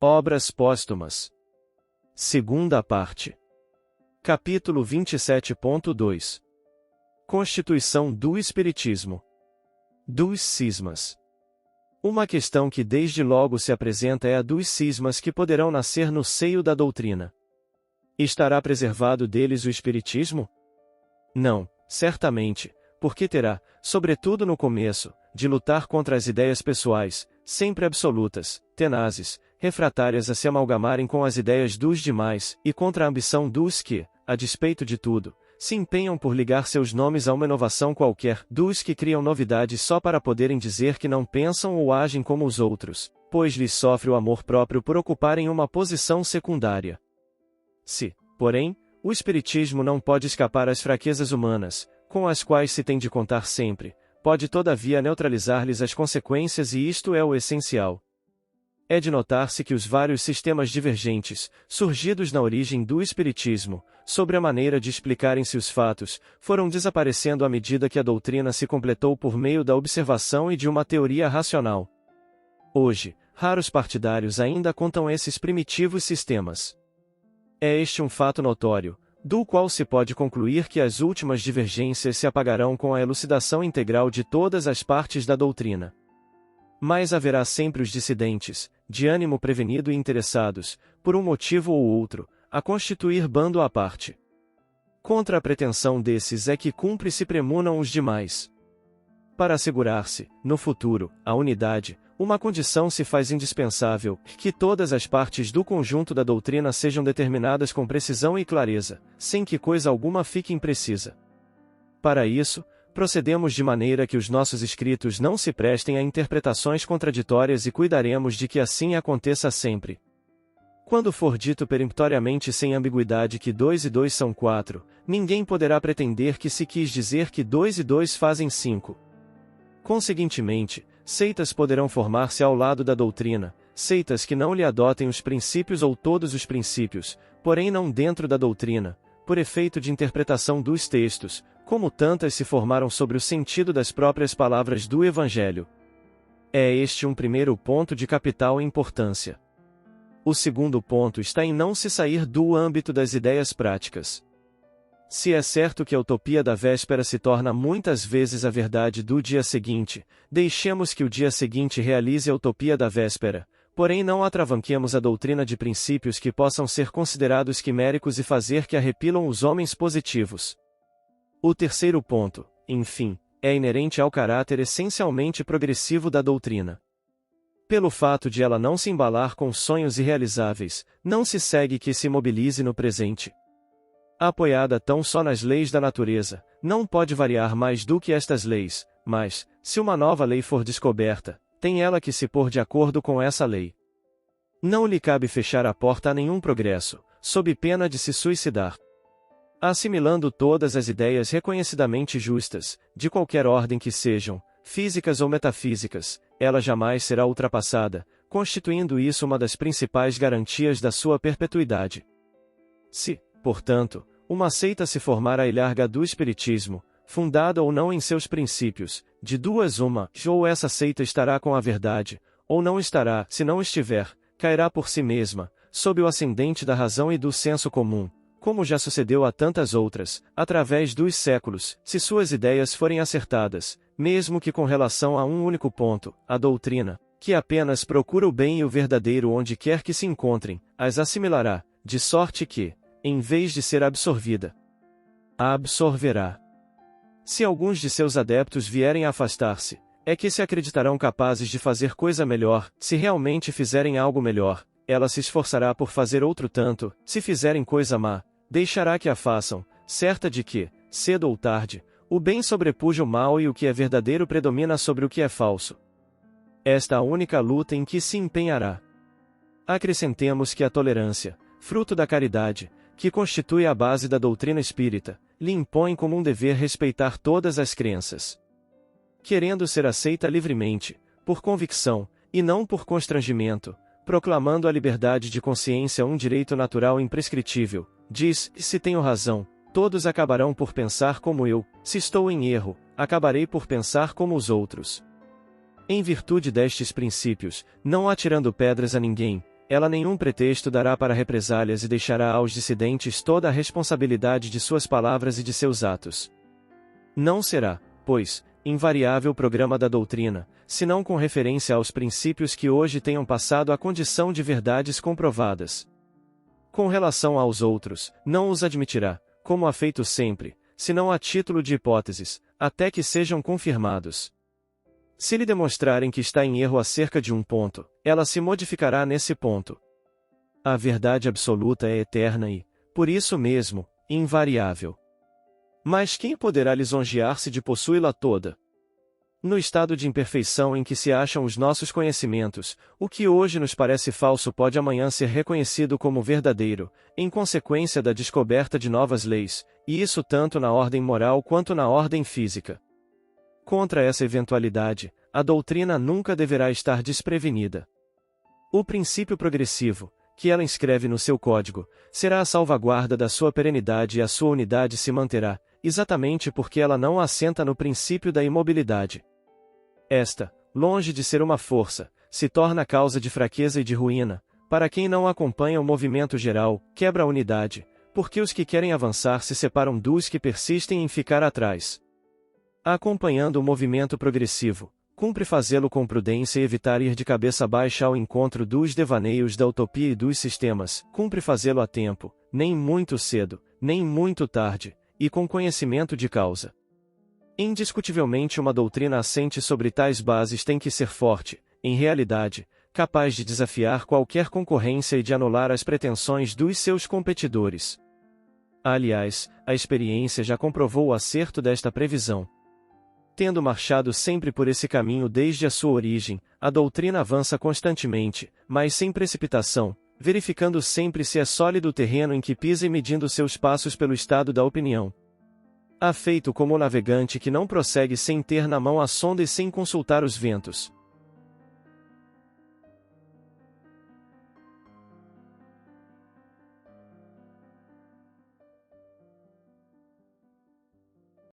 Obras póstumas. Segunda parte. Capítulo 27.2. Constituição do Espiritismo. Dos cismas. Uma questão que desde logo se apresenta é a dos cismas que poderão nascer no seio da doutrina. Estará preservado deles o Espiritismo? Não, certamente, porque terá, sobretudo no começo, de lutar contra as ideias pessoais, sempre absolutas, tenazes, refratárias a se amalgamarem com as ideias dos demais, e contra a ambição dos que, a despeito de tudo, se empenham por ligar seus nomes a uma inovação qualquer, dos que criam novidades só para poderem dizer que não pensam ou agem como os outros, pois lhes sofre o amor próprio por ocuparem uma posição secundária. Se, porém, o Espiritismo não pode escapar às fraquezas humanas, com as quais se tem de contar sempre, pode todavia neutralizar-lhes as consequências e isto é o essencial. É de notar-se que os vários sistemas divergentes, surgidos na origem do Espiritismo, sobre a maneira de explicarem-se os fatos, foram desaparecendo à medida que a doutrina se completou por meio da observação e de uma teoria racional. Hoje, raros partidários ainda contam esses primitivos sistemas. É este um fato notório, do qual se pode concluir que as últimas divergências se apagarão com a elucidação integral de todas as partes da doutrina. Mas haverá sempre os dissidentes, de ânimo prevenido e interessados, por um motivo ou outro, a constituir bando à parte. Contra a pretensão desses é que cumpre se premunam os demais. Para assegurar-se, no futuro, a unidade, uma condição se faz indispensável, que todas as partes do conjunto da doutrina sejam determinadas com precisão e clareza, sem que coisa alguma fique imprecisa. Para isso, procedemos de maneira que os nossos escritos não se prestem a interpretações contraditórias e cuidaremos de que assim aconteça sempre. Quando for dito peremptoriamente sem ambiguidade que 2 e 2 são 4, ninguém poderá pretender que se quis dizer que 2 e 2 fazem 5. Conseguintemente, seitas poderão formar-se ao lado da doutrina, seitas que não lhe adotem os princípios ou todos os princípios, porém não dentro da doutrina, por efeito de interpretação dos textos, como tantas se formaram sobre o sentido das próprias palavras do Evangelho. É este um primeiro ponto de capital importância. O segundo ponto está em não se sair do âmbito das ideias práticas. Se é certo que a utopia da véspera se torna muitas vezes a verdade do dia seguinte, deixemos que o dia seguinte realize a utopia da véspera, porém não atravanquemos a doutrina de princípios que possam ser considerados quiméricos e fazer que arrepilam os homens positivos. O terceiro ponto, enfim, é inerente ao caráter essencialmente progressivo da doutrina. Pelo fato de ela não se embalar com sonhos irrealizáveis, não se segue que se mobilize no presente. Apoiada tão só nas leis da natureza, não pode variar mais do que estas leis, mas, se uma nova lei for descoberta, tem ela que se pôr de acordo com essa lei. Não lhe cabe fechar a porta a nenhum progresso, sob pena de se suicidar. Assimilando todas as ideias reconhecidamente justas, de qualquer ordem que sejam, físicas ou metafísicas, ela jamais será ultrapassada, constituindo isso uma das principais garantias da sua perpetuidade. Se, portanto, uma seita se formar à ilharga do Espiritismo, fundada ou não em seus princípios, de duas uma, ou essa seita estará com a verdade, ou não estará, se não estiver, cairá por si mesma, sob o ascendente da razão e do senso comum, como já sucedeu a tantas outras, através dos séculos, se suas ideias forem acertadas, mesmo que com relação a um único ponto, a doutrina, que apenas procura o bem e o verdadeiro onde quer que se encontrem, as assimilará, de sorte que, em vez de ser absorvida, a absorverá. Se alguns de seus adeptos vierem a afastar-se, é que se acreditarão capazes de fazer coisa melhor, se realmente fizerem algo melhor, ela se esforçará por fazer outro tanto, se fizerem coisa má, deixará que a façam, certa de que, cedo ou tarde, o bem sobrepuja o mal e o que é verdadeiro predomina sobre o que é falso. Esta é a única luta em que se empenhará. Acrescentemos que a tolerância, fruto da caridade, que constitui a base da doutrina espírita, lhe impõe como um dever respeitar todas as crenças. Querendo ser aceita livremente, por convicção, e não por constrangimento, proclamando a liberdade de consciência um direito natural imprescritível, diz, se tenho razão, todos acabarão por pensar como eu, se estou em erro, acabarei por pensar como os outros. Em virtude destes princípios, não atirando pedras a ninguém, ela nenhum pretexto dará para represálias e deixará aos dissidentes toda a responsabilidade de suas palavras e de seus atos. Não será, pois, invariável programa da doutrina, senão com referência aos princípios que hoje tenham passado à condição de verdades comprovadas. Com relação aos outros, não os admitirá, como há feito sempre, senão a título de hipóteses, até que sejam confirmados. Se lhe demonstrarem que está em erro acerca de um ponto, ela se modificará nesse ponto. A verdade absoluta é eterna e, por isso mesmo, invariável. Mas quem poderá lisonjear-se de possuí-la toda? No estado de imperfeição em que se acham os nossos conhecimentos, o que hoje nos parece falso pode amanhã ser reconhecido como verdadeiro, em consequência da descoberta de novas leis, e isso tanto na ordem moral quanto na ordem física. Contra essa eventualidade, a doutrina nunca deverá estar desprevenida. O princípio progressivo, que ela inscreve no seu código, será a salvaguarda da sua perenidade e a sua unidade se manterá, exatamente porque ela não assenta no princípio da imobilidade. Esta, longe de ser uma força, se torna causa de fraqueza e de ruína, para quem não acompanha o movimento geral, quebra a unidade, porque os que querem avançar se separam dos que persistem em ficar atrás. Acompanhando o movimento progressivo, cumpre fazê-lo com prudência e evitar ir de cabeça baixa ao encontro dos devaneios da utopia e dos sistemas, cumpre fazê-lo a tempo, nem muito cedo, nem muito tarde, e com conhecimento de causa. Indiscutivelmente uma doutrina assente sobre tais bases tem que ser forte, em realidade, capaz de desafiar qualquer concorrência e de anular as pretensões dos seus competidores. Aliás, a experiência já comprovou o acerto desta previsão. Tendo marchado sempre por esse caminho desde a sua origem, a doutrina avança constantemente, mas sem precipitação, verificando sempre se é sólido o terreno em que pisa e medindo seus passos pelo estado da opinião. Há feito como o navegante que não prossegue sem ter na mão a sonda e sem consultar os ventos.